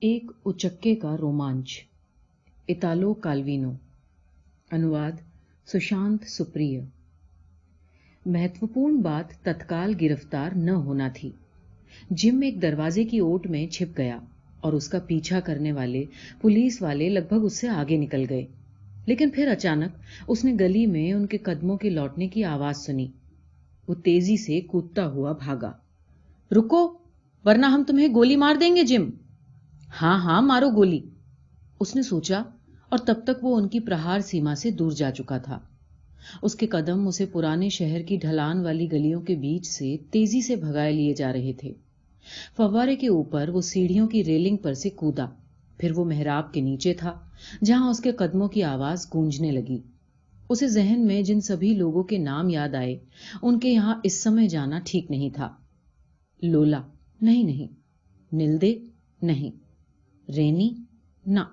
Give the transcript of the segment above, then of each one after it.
एक उचक्के का रोमांच। इतालो काल्विनो। अनुवाद सुशांत सुप्रिय। महत्वपूर्ण बात तत्काल गिरफ्तार न होना थी। जिम एक दरवाजे की ओट में छिप गया और उसका पीछा करने वाले पुलिस वाले लगभग उससे आगे निकल गए। लेकिन फिर अचानक उसने गली में उनके कदमों के लौटने की आवाज सुनी। वो तेजी से कूदता हुआ भागा। रुको, वरना हम तुम्हें गोली मार देंगे जिम। हाँ हाँ, मारो गोली, उसने सोचा, और तब तक वो उनकी प्रहार सीमा से दूर जा चुका था। उसके कदम उसे पुराने शहर की ढलान वाली गलियों के बीच से तेजी से भगाए लिए जा रहे थे। फव्वारे के ऊपर वो सीढ़ियों की रेलिंग पर से कूदा। फिर वो मेहराब के नीचे था, जहां उसके कदमों की आवाज गूंजने लगी। उसे जहन में जिन सभी लोगों के नाम याद आए, उनके यहां इस समय जाना ठीक नहीं था। लोला नहीं, निल्दे नहीं, रेनी ना।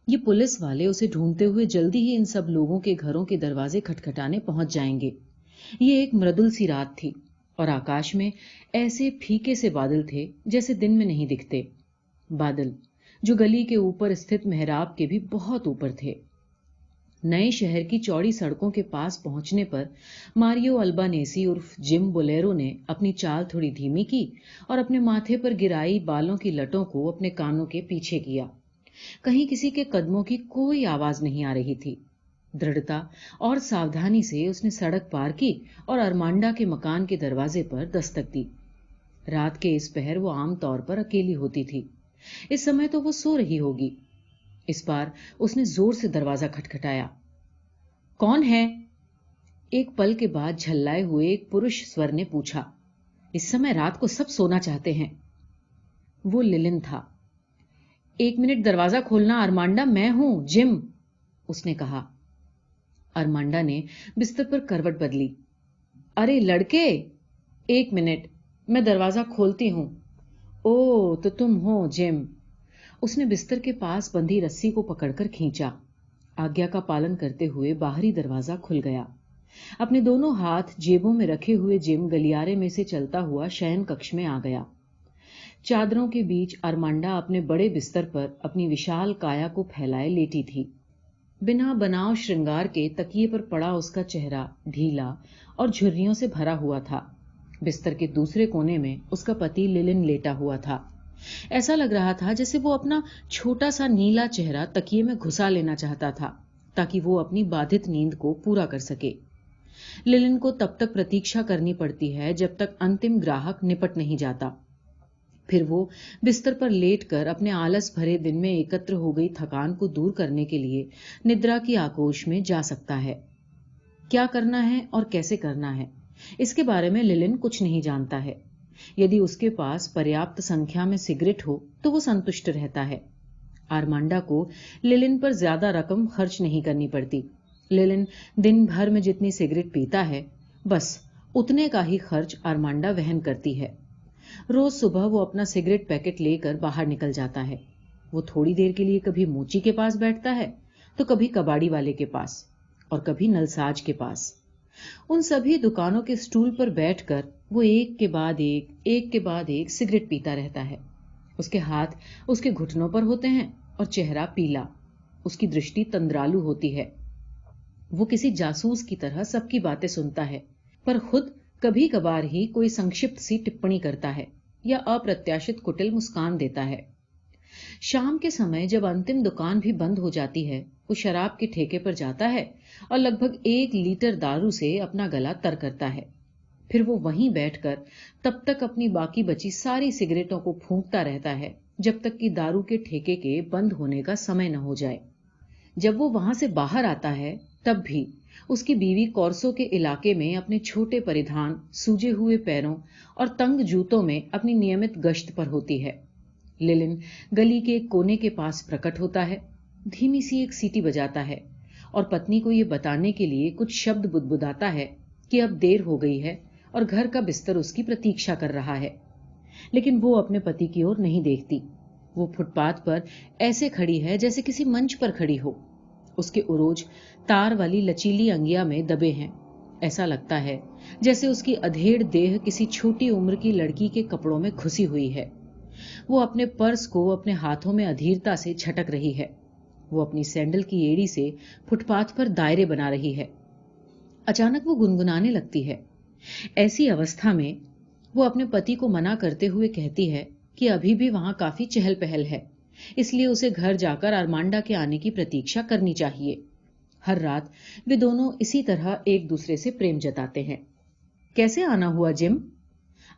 ये पुलिस वाले उसे ढूंढते हुए जल्दी ही इन सब लोगों के घरों के दरवाजे खटखटाने पहुंच जाएंगे। ये एक मृदुल सी रात थी और आकाश में ऐसे फीके से बादल थे जैसे दिन में नहीं दिखते। बादल जो गली के ऊपर स्थित मेहराब के भी बहुत ऊपर थे। नए शहर की चौड़ी सड़कों के पास पहुंचने पर मारियो अल्बानेसी उर्फ जिम बोलेरो ने अपनी चाल थोड़ी धीमी की और अपने माथे पर गिराई बालों की लटों को अपने कानों के पीछे किया। कहीं किसी के कदमों की कोई आवाज नहीं आ रही थी। दृढ़ता और सावधानी से उसने सड़क पार की और अरमांडा के मकान के दरवाजे पर दस्तक दी। रात के इस पहर वो आमतौर पर अकेली होती थी। इस समय तो वो सो रही होगी। इस बार उसने जोर से दरवाजा खटखटाया। कौन है? एक पल के बाद झल्लाए हुए एक पुरुष स्वर ने पूछा। इस समय रात को सब सोना चाहते हैं। वो लिलिन था। 1 मिनट दरवाजा खोलना अरमांडा, मैं हूं जिम, उसने कहा। अरमांडा ने बिस्तर पर करवट बदली। अरे लड़के, 1 मिनट, मैं दरवाजा खोलती हूं। ओ, तो तुम हो जिम। उसने बिस्तर के पास बंधी रस्सी को पकड़कर खींचा। आज्ञा का पालन करते हुए बाहरी दरवाजा खुल गया। अपने दोनों हाथ जेबों में रखे हुए जिम गलियारे में से चलता हुआ शयन कक्ष में आ गया। चादरों के बीच अरमांडा अपने बड़े बिस्तर पर अपनी विशाल काया को फैलाए लेटी थी। बिना बनाव श्रृंगार के तकिए पर पड़ा उसका चेहरा ढीला और झुर्रियों से भरा हुआ था। बिस्तर के दूसरे कोने में उसका पति लिलिन लेटा हुआ था। ऐसा लग रहा था जैसे वो अपना छोटा सा नीला चेहरा तकिए में घुसा लेना चाहता था, ताकि वो अपनी बाधित नींद को पूरा कर सके। लिलिन को तब तक प्रतीक्षा करनी पड़ती है जब तक अंतिम ग्राहक निपट नहीं जाता। फिर वो बिस्तर पर लेटकर अपने आलस भरे दिन में एकत्र हो गई थकान को दूर करने के लिए निद्रा की आकोश में जा सकता है। क्या करना है और कैसे करना है, इसके बारे में लिलिन कुछ नहीं जानता है। यदि उसके पास पर्याप्त संख्या में सिगरेट हो तो वो संतुष्ट रहता है। अरमांडा को लिलिन पर ज्यादा रकम खर्च नहीं करनी पड़ती। लिलिन दिन भर में जितनी सिगरेट पीता है, बस उतने का ही खर्च अरमांडा वहन करती है। रोज सुबह वो अपना सिगरेट पैकेट लेकर बाहर निकल जाता है। वो थोड़ी देर के लिए कभी मोची के पास बैठता है, तो कभी कबाड़ी वाले के पास और कभी नलसाज के पास। उन सभी दुकानों के स्टूल पर बैठकर वो एक के बाद एक सिगरेट पीता रहता है। उसके हाथ उसके घुटनों पर होते हैं और चेहरा पीला। उसकी दृष्टि तंद्रालु होती है। वो किसी जासूस की तरह सबकी बातें सुनता है, पर खुद कभी कभार ही कोई संक्षिप्त सी टिप्पणी करता है या अप्रत्याशित कुटिल मुस्कान देता है। शाम के समय जब अंतिम दुकान भी बंद हो जाती है, वो शराब के ठेके पर जाता है और लगभग 1 लीटर दारू से अपना गला तर करता है। फिर वो वहीं बैठकर तब तक अपनी बाकी बची सारी सिगरेटों को फूंकता रहता है जब तक कि दारू के ठेके के बंद होने का समय न हो जाए। जब वो वहां से बाहर आता है, तब भी उसकी बीवी कॉर्सो के इलाके में अपने छोटे परिधान, सूजे हुए पैरों और तंग जूतों में अपनी नियमित गश्त पर होती है। लिलिन गली के एक कोने के पास प्रकट होता है, धीमी सी एक सीटी बजाता है और पत्नी को ये बताने के लिए कुछ शब्द बुदबुदाता है कि अब देर हो गई है और घर का बिस्तर उसकी प्रतीक्षा कर रहा है। लेकिन वो अपने पति की ओर नहीं देखती। वो फुटपाथ पर ऐसे खड़ी है जैसे किसी मंच पर खड़ी हो। उसके उरोज तार वाली लचीली अंगिया में दबे हैं। ऐसा लगता है जैसे उसकी अधेड़ देह किसी छोटी उम्र की लड़की के कपड़ों में घुसी हुई है। وہ اپنے पर्स کو اپنے ہاتھوں میں ادھیرتا سے جھٹک رہی ہے. وہ اپنی سینڈل کی ایڑی سے فٹ پاتھ پر دائرے بنا رہی ہے. اچانک وہ گنگنانے لگتی ہے. ایسی اوستھا میں وہ اپنے پتی کو منع کرتے ہوئے کہتی ہے کہ ابھی بھی وہاں کافی چہل پہل ہے, اس لیے اسے گھر جا کر آرمانڈا کے آنے کی پرتیکشا کرنی چاہیے. ہر رات وہ دونوں اسی طرح ایک دوسرے سے پریم جتاتے ہیں. کیسے آنا ہوا جم؟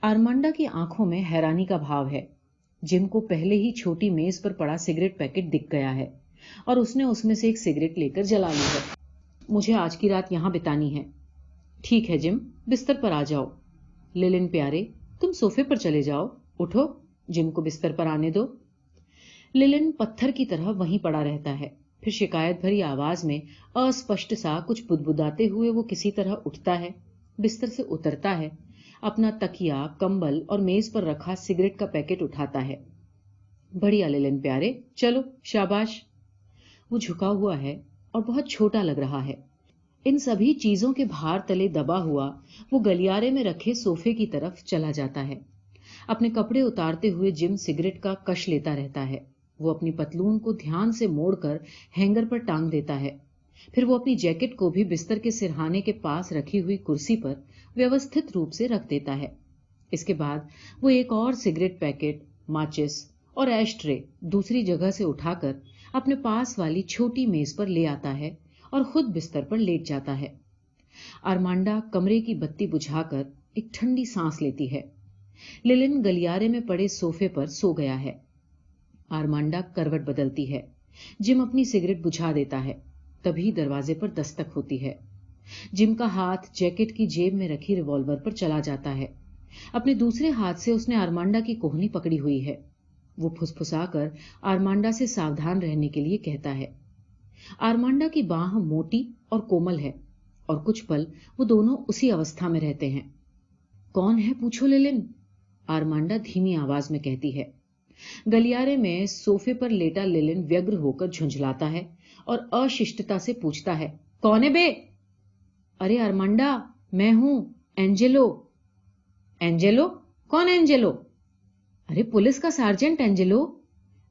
آرمانڈا کی آنکھوں میں حیرانی کا بھاو ہے. جم کو پہلے ہی چھوٹی میز پر پڑا سگریٹ پیکٹ دکھ گیا ہے اور اس نے اس میں سے ایک سگریٹ لے کر جلا لی ہے. مجھے آج کی رات یہاں بتانی ہے. ٹھیک ہے جم, بستر پر آ جاؤ. للن پیارے, تم صوفے پر چلے جاؤ. اٹھو, جم کو بستر پر آنے دو. للن پتھر کی طرح وہیں پڑا رہتا ہے. پھر شکایت بھری آواز میں اسپشٹ سا کچھ بدبداتے ہوئے وہ کسی طرح اٹھتا ہے, بستر سے اترتا ہے, اپنا تکیا, کمبل اور میز پر رکھا سگریٹ کا پیکٹ اٹھاتا ہے. بڑھیا للن پیارے, چلو شاباش. وہ جھکا ہوا ہے اور بہت چھوٹا لگ رہا ہے. ان سبھی چیزوں کے بھار تلے دبا ہوا وہ گلیارے میں رکھے صوفے کی طرف چلا جاتا ہے. اپنے کپڑے اتارتے ہوئے جم سگریٹ کا کش لیتا رہتا ہے. وہ اپنی پتلون کو دھیان سے موڑ کر ہینگر پر ٹانگ دیتا ہے. پھر وہ اپنی جیکٹ کو بھی بستر کے سرہانے کے پاس رکھی ہوئی کرسی پر ویوستھت روپ سے رکھ دیتا ہے. اس کے بعد وہ ایک اور سگریٹ پیکٹ, ماچس اور ایش ٹرے دوسری جگہ سے اٹھا کر اپنے پاس والی چھوٹی میز پر لے آتا ہے اور خود بستر پر لیٹ جاتا ہے. آرمانڈا کمرے کی بتی بجھا کر ایک ٹھنڈی سانس لیتی ہے. للن گلیارے میں پڑے صوفے پر سو گیا ہے. آرمانڈا کروٹ بدلتی ہے. جم اپنی سگریٹ بجھا دیتا ہے. تبھی دروازے پر دستک ہوتی ہے. جم کا ہاتھ جیکٹ کی جیب میں رکھی ریوالور پر چلا جاتا ہے. اپنے دوسرے ہاتھ سے اس نے آرمانڈا کی کوہنی پکڑی ہوئی ہے. وہ پھسپھسا کر آرمانڈا سے ساودھان رہنے کے لیے کہتا ہے. آرمانڈا کی باہ موٹی اور کومل ہے اور کچھ پل وہ دونوں اسی اوستھا میں رہتے ہیں. کون ہے پوچھو للن؟ آرمانڈا دھیمی آواز میں کہتی ہے. گلیارے میں صوفے پر لیٹا للن ویگر ہو کر جھنجھلاتا ہے اور اششٹتا سے پوچھتا ہے, کون ہے بے؟ ارے آرمانڈا, میں ہوں, اینجلو. اینجلو؟ کون اینجلو؟ ارے پولیس کا سارجنٹ اینجلو.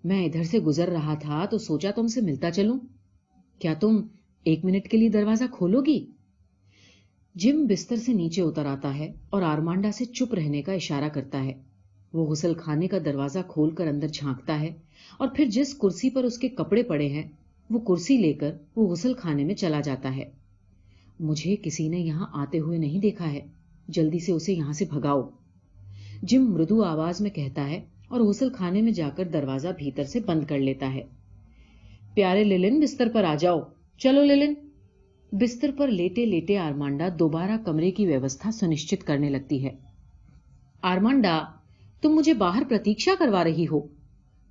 میں ادھر سے گزر رہا تھا تو سوچا تم سے ملتا چلوں. کیا تم 1 منٹ کے لیے دروازہ کھولو گی؟ جم بستر سے نیچے اتر آتا ہے اور آرمانڈا سے چپ رہنے کا اشارہ کرتا ہے. وہ غسل خانے کا دروازہ کھول کر اندر جھانکتا ہے اور پھر جس کرسی پر اس کے کپڑے پڑے ہیں وہ کرسی لے کر وہ غسل خانے میں چلا جاتا ہے. مجھے کسی نے یہاں آتے ہوئے نہیں دیکھا ہے, جلدی سے اسے یہاں سے بھگاؤ. جم مردو آواز میں کہتا ہے اور غسل خانے میں جا کر دروازہ بھیتر سے بند کر لیتا ہے. پیارے للن, بستر پر آ جاؤ. چلو للن. بستر پر لیٹے لیٹے آرمانڈا دوبارہ کمرے کی ویوستھا سنشچت کرنے لگتی ہے. آرمانڈا, تم مجھے باہر پرتیکشا کروا رہی ہو.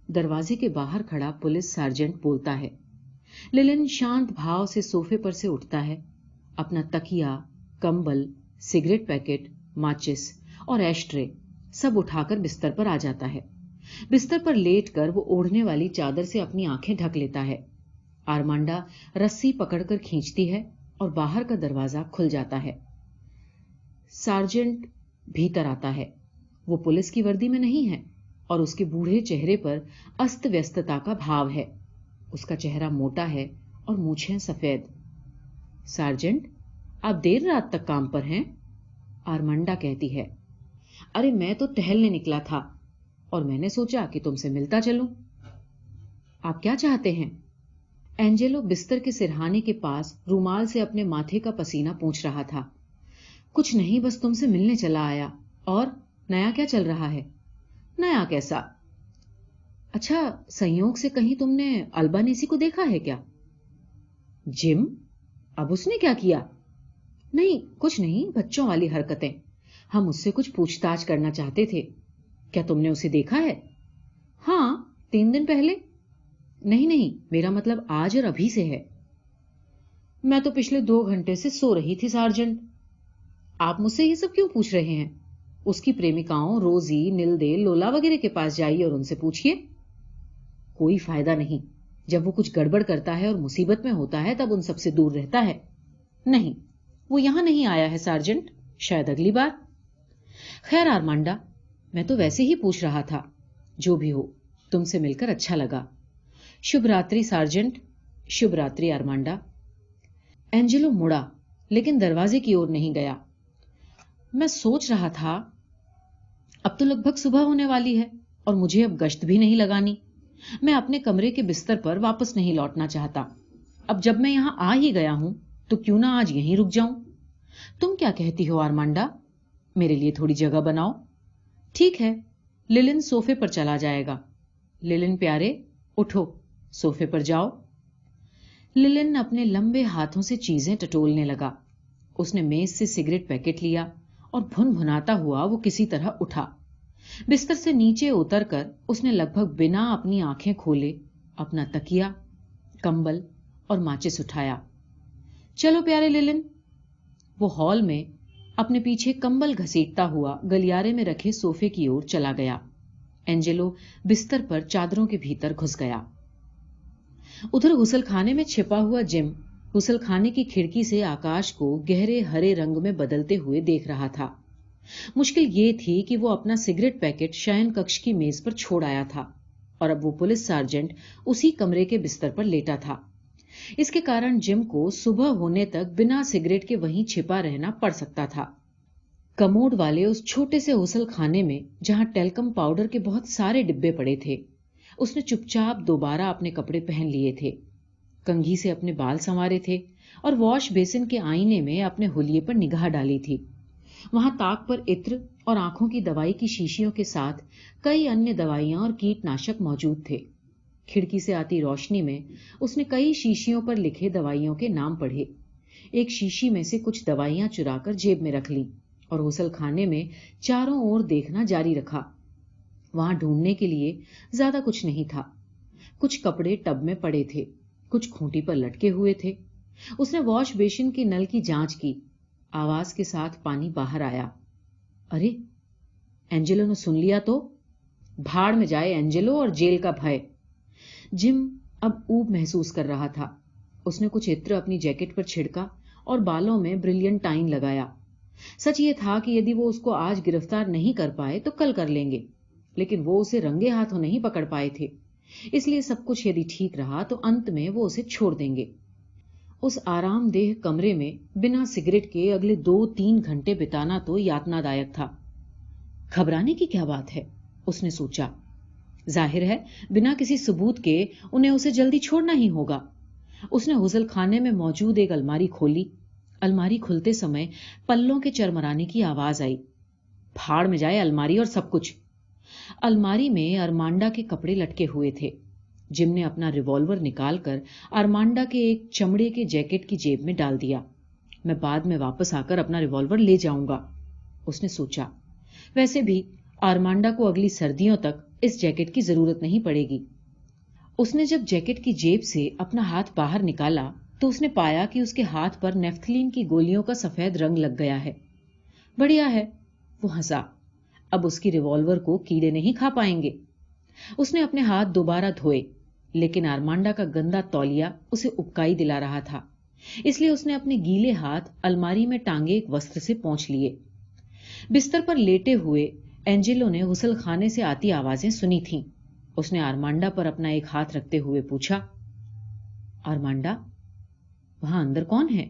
دروازے کے باہر کھڑا پولیس سارجنٹ بولتا ہے. للن شانت بھاو سے صوفے پر سے اٹھتا ہے. اپنا تکیا, کمبل, سگریٹ پیکٹ, ماچس اور ایش ٹرے سب اٹھا کر بستر پر آ جاتا ہے. بستر پر لیٹ کر وہ اوڑھنے والی چادر سے اپنی آنکھیں ڈھک لیتا ہے. آرمانڈا رسی پکڑ کر کھینچتی ہے اور باہر کا دروازہ کھل جاتا ہے. سارجنٹ بھیتر آتا ہے. وہ پولیس کی وردی میں نہیں ہے اور اس کے بوڑھے چہرے پر است ویستتا کا بھاو ہے. اس کا چہرہ موٹا ہے اور مونچھیں سفید. سارجنٹ, آپ دیر رات تک کام پر ہیں؟ آرمانڈا کہتی ہے. ارے میں تو ٹہلنے نکلا تھا اور میں نے سوچا کہ تم سے ملتا چلوں. آپ کیا چاہتے ہیں؟ اینجلو بستر کے سرہانے کے پاس رومال سے اپنے ماتھے کا پسینہ پونچھ رہا تھا. کچھ نہیں, بس تم سے ملنے چلا آیا. اور نیا کیا چل رہا ہے؟ نیا کیسا؟ اچھا, سنیوگ سے کہیں تم نے البانیسی کو دیکھا ہے کیا؟ جم, اب اس نے کیا کیا؟ نہیں, کچھ نہیں, بچوں والی حرکتیں. ہم اس سے کچھ پوچھ تاچھ کرنا چاہتے تھے. کیا تم نے اسے دیکھا ہے؟ ہاں, 3 دن پہلے. نہیں, میرا مطلب آج اور ابھی سے ہے. میں تو پچھلے 2 گھنٹے سے سو رہی تھی سارجنٹ. آپ مجھ سے یہ سب کیوں پوچھ رہے ہیں؟ اس کی پریمکاؤں روزی, نلدے, لولا وغیرہ کے پاس جائیے اور ان سے پوچھئے. کوئی فائدہ نہیں. جب وہ کچھ گڑبڑ کرتا ہے اور مصیبت میں ہوتا ہے تب ان سب سے دور رہتا ہے. نہیں, وہ یہاں نہیں آیا ہے سارجنٹ, شاید اگلی بار. خیر آرمانڈا, میں تو ویسے ہی پوچھ رہا تھا. जो भी हो, तुमसे मिलकर अच्छा लगा। शुभ रात्रि सार्जेंट। शुभ रात्रि आर्मांडा। एंजेलो मुड़ा, लेकिन दरवाजे की ओर नहीं गया। मैं सोच रहा था, अब तो लगभग सुबह होने वाली है और मुझे अब गश्त भी नहीं लगानी। मैं अपने कमरे के बिस्तर पर वापस नहीं लौटना चाहता। अब जब मैं यहां आ ही गया हूं तो क्यों ना आज यहीं रुक जाऊं। तुम क्या कहती हो आर्मांडा? मेरे लिए थोड़ी जगह बनाओ। ठीक है, लिलिन सोफे पर चला जाएगा। लिलिन प्यारे, उठो, सोफे पर जाओ। लिलिन अपने लंबे हाथों से चीजें टटोलने लगा। उसने मेज से सिगरेट पैकेट लिया और भुनभुनाता हुआ वो किसी तरह उठा। बिस्तर से नीचे उतरकर उसने लगभग बिना अपनी आंखें खोले अपना तकिया, कंबल और माचिस उठाया। चलो प्यारे लिलिन। वो हॉल में अपने पीछे कंबल घसीटता हुआ गलियारे में रखे सोफे की ओर चला गया। एंजेलो बिस्तर पर चादरों के भीतर घुस गया। उधर गुसलखाने में छिपा हुआ जिम गुसलखाने की खिड़की से आकाश को गहरे हरे रंग में बदलते हुए देख रहा था। मुश्किल ये थी कि वो अपना सिगरेट पैकेट शयन कक्ष की मेज पर छोड़ आया था और अब वो पुलिस सार्जेंट उसी कमरे के बिस्तर पर लेटा था। इसके कारण जिम को सुबह होने तक बिना सिगरेट के वहीं छिपा रहना पड़ सकता था। कमोड वाले उस छोटे से गुसलखाने में जहां टेल्कम पाउडर के बहुत सारे डिब्बे पड़े थे, उसने चुपचाप दोबारा अपने कपड़े पहन लिए थे, कंघी से अपने बाल संवारे थे और वॉश बेसिन के आईने में अपने हुलिये पर निगाह डाली थी। वहां ताक पर इत्र और आंखों की दवाई की शीशियों के साथ कई अन्य दवाइयां और कीटनाशक मौजूद थे। खिड़की से आती रोशनी में उसने कई शीशियों पर लिखे दवाइयों के नाम पढ़े। एक शीशी में से कुछ दवाइयां चुराकर जेब में रख ली और गुसलखाने में चारों ओर देखना जारी रखा। वहां ढूंढने के लिए ज्यादा कुछ नहीं था। कुछ कपड़े टब में पड़े थे, कुछ खूंटी पर लटके हुए थे। उसने वॉश बेसिन की नल की जांच की। आवाज के साथ पानी बाहर आया। अरे, एंजेलो ने सुन लिया तो? भाड़ में जाए एंजेलो और जेल का भय। जिम अब ऊब महसूस कर रहा था। उसने कुछ इत्र अपनी जैकेट पर छिड़का और बालों में ब्रिलियंटाइन लगाया। सच ये था कि यदि वो उसको आज गिरफ्तार नहीं कर पाए तो कल कर लेंगे, लेकिन वो उसे रंगे हाथों नहीं पकड़ पाए थे। इसलिए सब कुछ यदि ठीक रहा तो अंत में वो उसे छोड़ देंगे। उस आरामदेह कमरे में बिना सिगरेट के अगले 2-3 घंटे बिताना तो यातनादायक था। घबराने की क्या बात है, उसने सोचा। जाहिर है बिना किसी सबूत के उन्हें उसे जल्दी छोड़ना ही होगा। उसने गुसलखाने में मौजूद एक अलमारी खोली। अलमारी खुलते समय पल्लों के चरमराने की आवाज आई। भाड़ में जाए अलमारी और सब कुछ। अलमारी में अरमांडा के कपड़े लटके हुए थे। जिम ने अपना रिवॉल्वर निकालकर अरमांडा के एक चमड़े के जैकेट की जेब में डाल दिया। मैं बाद में वापस आकर अपना रिवॉल्वर ले जाऊंगा, उसने सोचा। वैसे भी अरमांडा को अगली सर्दियों तक इस जैकेट की जरूरत नहीं पड़ेगी। उसने जब जैकेट की जेब से अपना हाथ बाहर निकाला तो उसने पाया कि उसके हाथ पर नेफ्थलीन की गोलियों का सफेद रंग लग गया है। बढ़िया है, वो हंसा। अब उसकी रिवॉल्वर को कीड़े नहीं खा पाएंगे। उसने अपने हाथ दोबारा धोए, लेकिन अरमांडा का गंदा तौलिया उसे उबकाई दिला रहा था। इसलिए उसने अपने गीले हाथ अलमारी में टांगे एक वस्त्र से पोंछ लिए। बिस्तर पर लेटे हुए एंजेलो ने गुसलखाने से आती आवाजें सुनी थीं। उसने अरमांडा पर अपना एक हाथ रखते हुए पूछा, अरमांडा, वहां अंदर कौन है?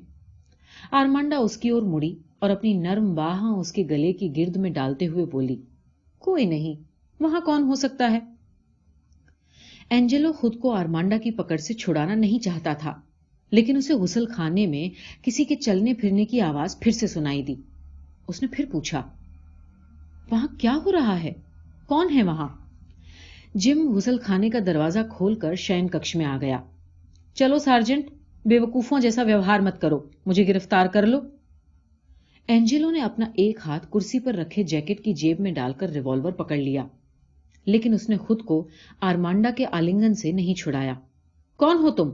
अरमांडा उसकी ओर मुड़ी और अपनी नर्म बाह उसके गले की गिर्द में डालते हुए बोली, कोई नहीं, वहां कौन हो सकता है? एंजेलो खुद को अरमांडा की पकड़ से छुड़ाना नहीं चाहता था, लेकिन उसे गुसलखाने में किसी के चलने फिरने की आवाज फिर से सुनाई दी। उसने फिर पूछा, वहां क्या हो रहा है? कौन है वहां? जिम गुसलखाने का दरवाजा खोलकर शयन कक्ष में आ गया। चलो सार्जेंट, बेवकूफों जैसा व्यवहार मत करो, मुझे गिरफ्तार कर लो। एंजेलो ने अपना एक हाथ कुर्सी पर रखे जैकेट की जेब में डालकर रिवॉल्वर पकड़ लिया, लेकिन उसने खुद को अरमांडा के आलिंगन से नहीं छुड़ाया। कौन हो तुम?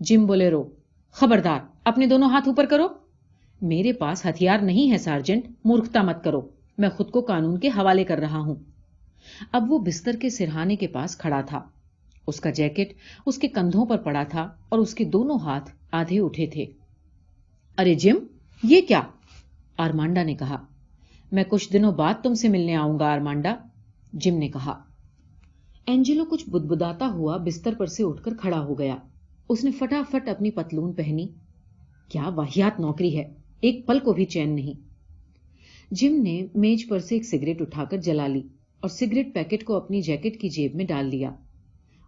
Gym Bolero. खबरदार, अपने दोनों हाथ ऊपर करो। मेरे पास हथियार नहीं है सार्जेंट, मूर्खता मत करो, मैं खुद को कानून के हवाले कर रहा हूं। अब वो बिस्तर के सिरहाने के पास खड़ा था। उसका जैकेट उसके कंधों पर पड़ा था और उसके दोनों हाथ आधे उठे थे। अरे जिम, ये क्या? अरमांडा ने कहा। मैं कुछ दिनों बाद तुमसे मिलने आऊंगा अरमांडा, जिम ने कहा। एंजेलो कुछ बुदबुदाता हुआ बिस्तर पर से उठकर खड़ा हो गया। उसने फटाफट अपनी पतलून पहनी। क्या वाहियात नौकरी है, एक पल को भी चैन नहीं। जिम ने मेज पर से एक सिगरेट उठाकर जला ली और सिगरेट पैकेट को अपनी जैकेट की जेब में डाल लिया।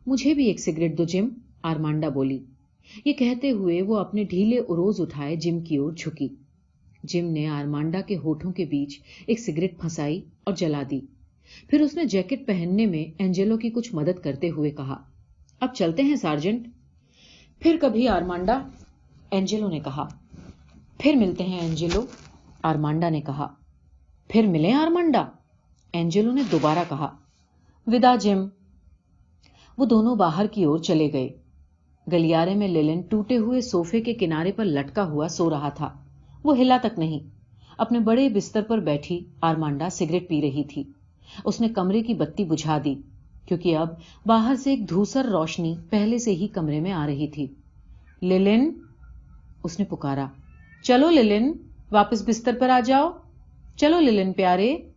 मुझे भी एक सिगरेट दो जिम, आरमांडा बोली। ये कहते हुए वो अपने ढीले उरोज उठाए जिम की ओर झुकी। जिम ने आरमांडा के होठों के बीच एक सिगरेट फंसाई और जला दी। फिर उसने जैकेट पहनने में एंजेलो की कुछ मदद करते हुए कहा, अब चलते हैं सार्जेंट। फिर कभी आरमांडा, एंजेलो ने कहा। फिर मिलते हैं एंजेलो, आरमांडा ने कहा। फिर मिलें आरमांडा, एंजेलो ने दोबारा कहा। विदा जिम। वो दोनों बाहर की ओर चले गए। गलियारे में लिलिन टूटे हुए सोफे के किनारे पर लटका हुआ सो रहा था। वो हिला तक नहीं। अपने बड़े बिस्तर पर बैठी आरमांडा सिगरेट पी रही थी। उसने कमरे की बत्ती बुझा दी क्योंकि अब बाहर से एक धूसर रोशनी पहले से ही कमरे में आ रही थी। लिलिन, उसने पुकारा। चलो लिलिन, वापस बिस्तर पर आ जाओ। चलो लिलिन प्यारे।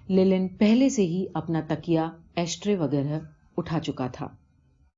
लिलिन पहले से ही अपना तकिया, एस्ट्रे वगैरह उठा चुका था।